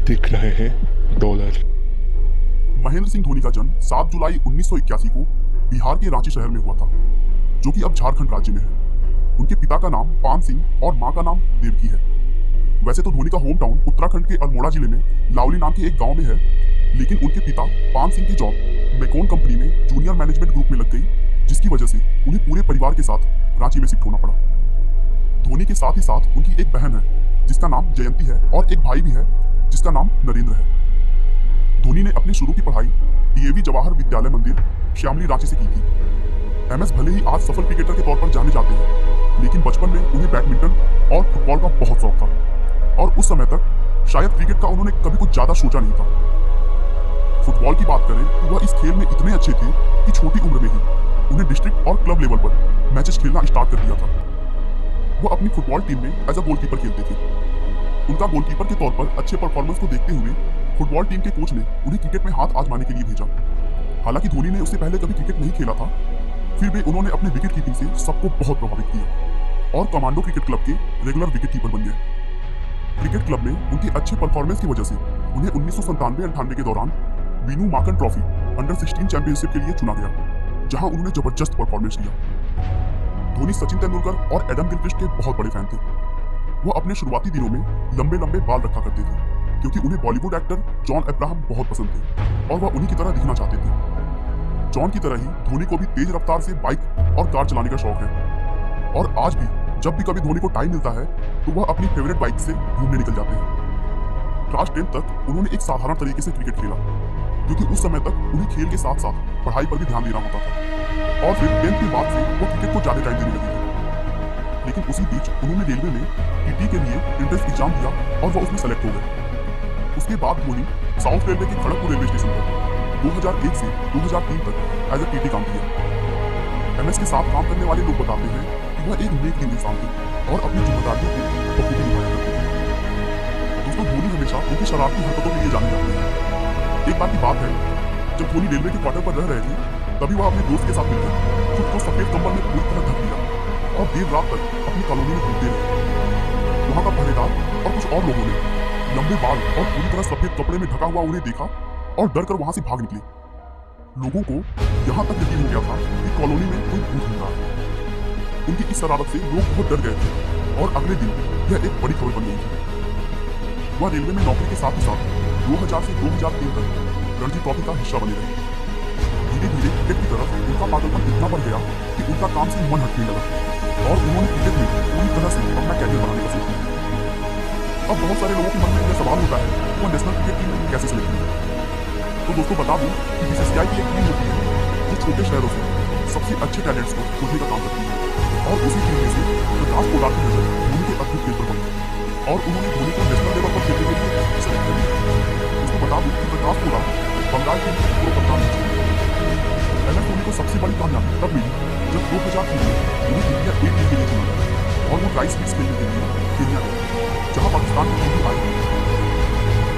दिख रहे हैं डॉलर। महेंद्र सिंह धोनी का जन्म 7 जुलाई 1981 को बिहार के रांची शहर में हुआ था, जो कि अब झारखंड राज्य में है। उनके पिता का नाम पान सिंह और मां का नाम देवकी है। वैसे तो धोनी का होम टाउन उत्तराखंड के अल्मोड़ा जिले में लावली नाम के एक गांव में है, लेकिन उनके पिता पान सिंह की जॉब मैकॉन कंपनी में जूनियर मैनेजमेंट ग्रुप में लग गई, जिसकी वजह से उन्हें पूरे परिवार के साथ रांची में शिफ्ट होना पड़ा। धोनी के साथ ही साथ उनकी एक बहन है जिसका नाम जयंती है और एक भाई भी है जिसका नाम नरेंद्र है। धोनी ने अपनी शुरू की पढ़ाई डीएवी जवाहर विद्यालय मंदिर श्यामली रांची से की थी। एमएस भले ही आज सफल क्रिकेटर के तौर पर जाने जाते हैं, लेकिन बचपन में उन्हें बैडमिंटन और फुटबॉल का बहुत शौक था और उस समय तक शायद क्रिकेट का उन्होंने कभी कुछ ज्यादा सोचा नहीं था। फुटबॉल की बात करें तो वह इस खेल में इतने अच्छे थे कि छोटी उम्र में ही उन्हें डिस्ट्रिक्ट और क्लब लेवल पर मैचेस खेलना स्टार्ट कर दिया था। वह अपनी फुटबॉल टीम में एज अ गोलकीपर खेलते थे। उनका गोलकीपर के तौर पर अच्छे परफॉर्मेंस को देखते हुए फुटबॉल टीम के कोच ने उन्हें क्रिकेट में हाथ आजमाने के लिए भेजा। हालांकि धोनी ने उससे पहले कभी क्रिकेट नहीं खेला था, फिर भी उन्होंने अपने विकेट कीपिंग से सबको बहुत प्रभावित किया और कमांडो क्रिकेट क्लब के रेगुलर विकेट कीपर बन गए। क्रिकेट क्लब में उनके अच्छे परफॉर्मेंस की वजह से उन्हें 1997-98 के दौरान वीनू माकन ट्रॉफी अंडर 16 चैंपियनशिप के लिए चुना गया, जहां उन्होंने जबरदस्त परफॉर्मेंस किया। धोनी सचिन तेंदुलकर और एडम गिलक्रिस्ट के बहुत बड़े फैन थे। वह अपने शुरुआती दिनों में लंबे लंबे बाल रखा करते थे, क्योंकि उन्हें बॉलीवुड एक्टर जॉन अब्राहम बहुत पसंद थे और वह उन्हीं की तरह दिखना चाहते थे। जॉन की तरह ही धोनी को भी तेज रफ्तार से बाइक और कार चलाने का शौक है और आज भी जब भी कभी धोनी को टाइम मिलता है तो वह अपनी फेवरेट बाइक से घूमने निकल जाते हैं। क्लास 10 तक उन्होंने एक साधारण तरीके से क्रिकेट खेला, क्योंकि उस समय तक उन्हें खेल के साथ साथ पढ़ाई पर भी ध्यान देना होता था और फिर 10th के बाद से वो क्रिकेट को ज्यादा टाइम देने लगे थे। लेकिन उसी बीच उन्होंने रेलवे में टीटी के लिए एंट्रेंस एग्जाम दिया और वह उसमें सेलेक्ट हो गए। उसके बाद धोनी साउथ रेलवे के खड़गपुर रेलवे स्टेशन पर 2001 से 2003 तक एज ए टीटी काम किया। एमएस के साथ काम करने वाले लोग बताते हैं कि वह एक नेक दिल इंसान थे और अपनी जिम्मेदारियों को बखूबी निभाया करते थे। दोस्तों, धोनी हमेशा उनकी शरारती हरकतों के लिए जाने जाते हैं। एक बार की बात है, जब धोनी रेलवे के क्वार्टर पर रह रहे थे, तभी वह अपने दोस्त के साथ मिलकर खुद को सफेद कंबल में पूरी तरह ढक लिया और देर रात तक अपनी कॉलोनी में घूमते रहे। वहां का पहरेदार और कुछ और लोगों ने लंबे बाल और पूरी तरह सफेद कपड़े में ढका हुआ उन्हें देखा और डर कर वहां से भाग निकले। लोगों को यहाँ तक यकीन हो गया था कि कॉलोनी में कोई भूत घूम रहा है। उनकी इस शरारत से लोग बहुत डर गए थे और अगले दिन यह एक बड़ी खबर बन गई थी। वह रेलवे में नौकरी के साथ ही साथ 2000 से 2003 तक रणजी ट्रॉफी का हिस्सा बने रहे। धीरे धीरे क्रिकेट की तरफ उनका पागलपन इतना बढ़ गया कि उनका काम से मन हटने लगा और उन्होंने क्रिकेट में पूरी तरह से अपना कैरियर बनाने का सोचा। अब बहुत सारे लोगों के मन में यह सवाल होता है कि वह नेशनल क्रिकेट टीम में कैसे सिलेक्ट हुए। तो दोस्तों, बता दूं कि बीसीसीआई की एक टीम होती है जो छोटे शहरों से सबसे अच्छे टैलेंट्स को खोजने का काम करती है और उसी टीम में से प्रकाश पोलार्ड की नजर धोनी के अद्भुत खेल पर पड़ी और उन्होंने धोनी को नेशनल लेवल पर खेलने के लिए सेलेक्ट कर लिया। इसको बता दूं कि प्रकाश पोलार्ड बंगाल के प्रो कप्तान थे। एमएस धोनी को सबसे बड़ी कामयाबी तब मिली जब 2003 में उन्हें इंडिया ए टीम के लिए चुना गया और वो ट्राई सीरीज खेलने के लिए केन्या गए, जहां पाकिस्तान की टीम आई थी।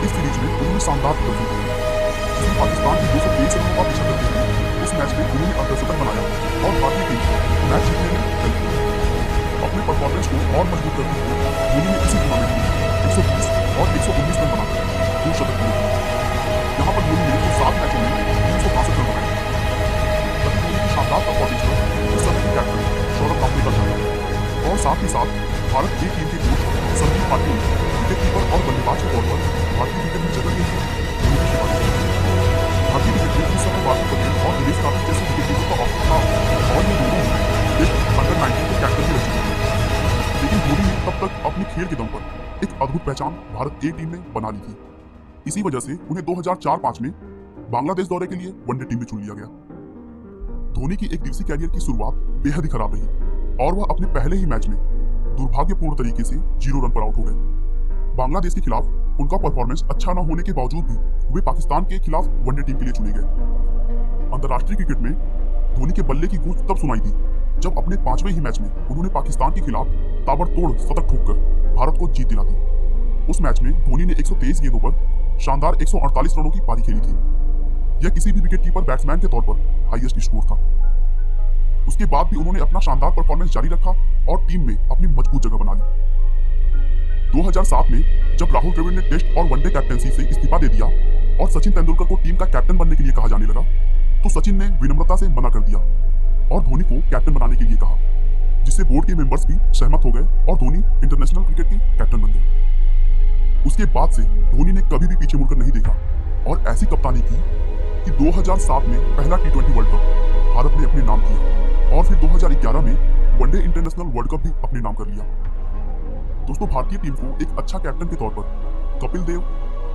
इस सीरीज में उन्होंने शानदार प्रदर्शन किया, जिसमें पाकिस्तान के 223 रनों का पीछा करते हुए उस मैच में उन्होंने अर्धशतक बनाया और भारतीय टीम मैच जीतने में हेल्प की। अपने परफॉर्मेंस को और मजबूत करते हुए धोनी ने इसी टूर्नामेंट में 120 और 119 रन बनाकर 2 शतक पूरे किए। यहाँ पर धोनी ने 7 मैचों में 362 रन बनाए। तभी धोनी की शानदार परफॉर्मेंस पर उस समय के कैप्टन सौरभ गांगुली का जाना और साथ ही साथ भारत ए टीम के कोच संदीप पाटिल ने विकेट कीपर और बल्लेबाज के तौर पर भारतीय क्रिकेट में जगह के लिए धोनी की सिफारिश की। भारतीय क्रिकेट में उस समय वार्षिक पटेल और दिनेश कार्तिक जैसे विकेट कीपर का ऑप्शन था और ये दोनों एक अंडर 19 के कैप्टन भी रह चुके थे। लेकिन धोनी ने तब तक अपने खेल के दम पर एक अद्भुत पहचान भारत ए टीम में बना ली थी। इसी वजह से उन्हें 2004-05 में बांग्लादेश दौरे के लिए वनडे टीम में चुन लिया गया। धोनी की एक दिवसीय कैरियर की शुरुआत बेहद ही खराब रही और वह अपने पहले ही मैच में दुर्भाग्यपूर्ण तरीके से 0 रन पर आउट हो गए। बांग्लादेश के खिलाफ उनका परफॉर्मेंस अच्छा न होने के बावजूद भी वे पाकिस्तान के खिलाफ वनडे टीम के लिए चुने गए। अंतर्राष्ट्रीय क्रिकेट में धोनी के बल्ले की गूंज तब सुनाई दी जब अपने 5वें ही मैच में उन्होंने पाकिस्तान के खिलाफ ताबड़तोड़ शतक ठोककर भारत को जीत दिला दी। उस मैच में धोनी ने 123 गेंदों पर शानदार 148 रनों की पारी खेली थी। यह किसी भी विकेट कीपर बैट्समैन के तौर पर हाईएस्ट स्कोर था। उसके बाद भी उन्होंने अपना शानदार परफॉर्मेंस जारी रखा और टीम में अपनी मजबूत जगह बना ली। 2007 में जब राहुल द्रविड़ ने टेस्ट और वनडे कैप्टेंसी से इस्तीफा दे दिया और सचिन तेंदुलकर को टीम का कैप्टन बनने के लिए कहा जाने लगा, तो सचिन ने विनम्रता से मना कर दिया और धोनी को कैप्टन बनाने के लिए कहा, जिससे बोर्ड के मेंबर्स भी सहमत हो गए और धोनी इंटरनेशनल क्रिकेट के कैप्टन बन गए। उसके बाद से धोनी ने कभी भी पीछे मुड़कर नहीं देखा और ऐसी कप्तानी की कि 2007 में पहला T20 वर्ल्ड कप भारत ने अपने नाम किया और फिर 2011 में वनडे इंटरनेशनल वर्ल्ड कप भी अपने नाम कर लिया। दोस्तों, भारतीय टीम को एक अच्छा कैप्टन के तौर पर कपिल देव,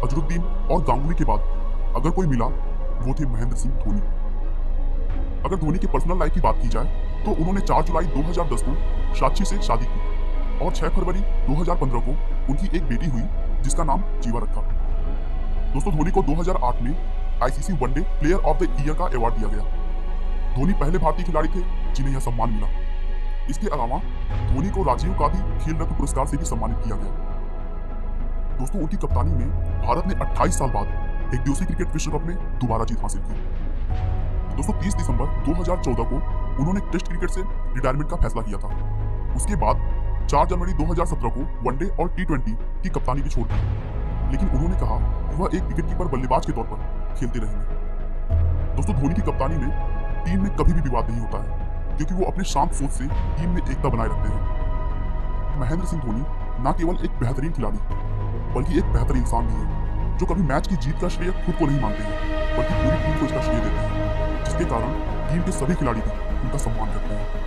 अजरुद्दीन और गांगुली के बाद अगर कोई मिला वो थे महेंद्र सिंह धोनी। अगर धोनी के पर्सनल लाइफ की बात की जाए तो उन्होंने 4 जुलाई 2010 को साक्षी से शादी की और 6 फरवरी 2015 को उनकी एक बेटी हुई जिसका नाम जीवा रखा। दोस्तों, धोनी को 2008 में ICC one day player of the year का अवार्ड दिया गया। धोनी पहले भारतीय खिलाड़ी थे जिन्हें यह सम्मान मिला। इसके अलावा धोनी को राजीव गांधी खेल रत्न पुरस्कार से भी सम्मानित किया गया। दोस्तों, उनकी कप्तानी में भारत ने 28 साल बाद एक दिवसीय क्रिकेट विश्व कप में दोबारा जीत हासिल की। दोस्तों, 30 दिसंबर 2014 को उन्होंने टेस्ट क्रिकेट से रिटायरमेंट का फैसला किया था। उसके बाद 4 जनवरी 2017 को वनडे और T20 की कप्तानी भी छोड़ दी, लेकिन उन्होंने कहा कि वह एक विकेटकीपर बल्लेबाज के तौर पर खेलते रहेंगे। दोस्तों, धोनी की कप्तानी में टीम में कभी भी विवाद नहीं होता है क्योंकि वो अपने शांत सोच से टीम में एकता बनाए रखते हैं। महेंद्र सिंह धोनी न केवल एक बेहतरीन खिलाड़ी बल्कि एक बेहतर इंसान भी है, जो कभी मैच की जीत का श्रेय खुद को नहीं मानते हैं बल्कि पूरी टीम को इसका श्रेय देते हैं, जिसके कारण टीम के सभी खिलाड़ी भी उनका सम्मान करते हैं।